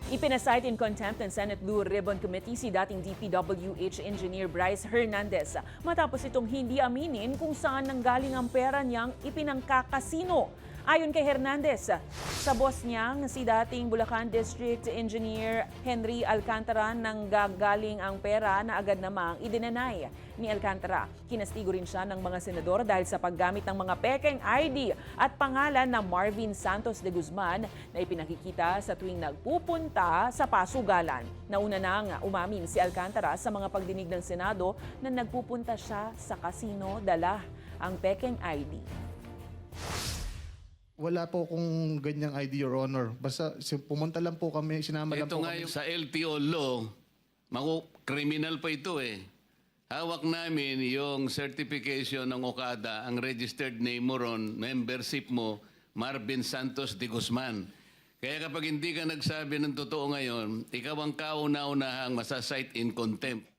Ipinasight in contempt ng Senate Blue Ribbon Committee si dating DPWH Engineer Bryce Hernandez matapos itong hindi aminin kung saan nanggaling ang pera niyang ipinangkakasino. Ayon kay Hernandez, sa boss niyang si dating Bulacan District Engineer Henry Alcantara nanggagaling ang pera na agad namang idinenay ni Alcantara. Kinastigo rin siya ng mga senador dahil sa paggamit ng mga pekeng ID at pangalan na Marvin Santos de Guzman na ipinakikita sa tuwing nagpupunta sa pasugalan. Nauna nang umamin si Alcantara sa mga pagdinig ng Senado na nagpupunta siya sa kasino dala ang pekeng ID. Wala po kung ganyang ID, Your Honor. Basta pumunta lang po kami, sinama lang Ito po nga kami. yung sa LTO law, criminal pa ito eh. Hawak namin yung certification ng Okada, ang registered name mo ron, membership mo, Marvin Santos de Guzman. Kaya kapag hindi ka nagsabi ng totoo ngayon, ikaw ang kauna-unahang masasight in contempt.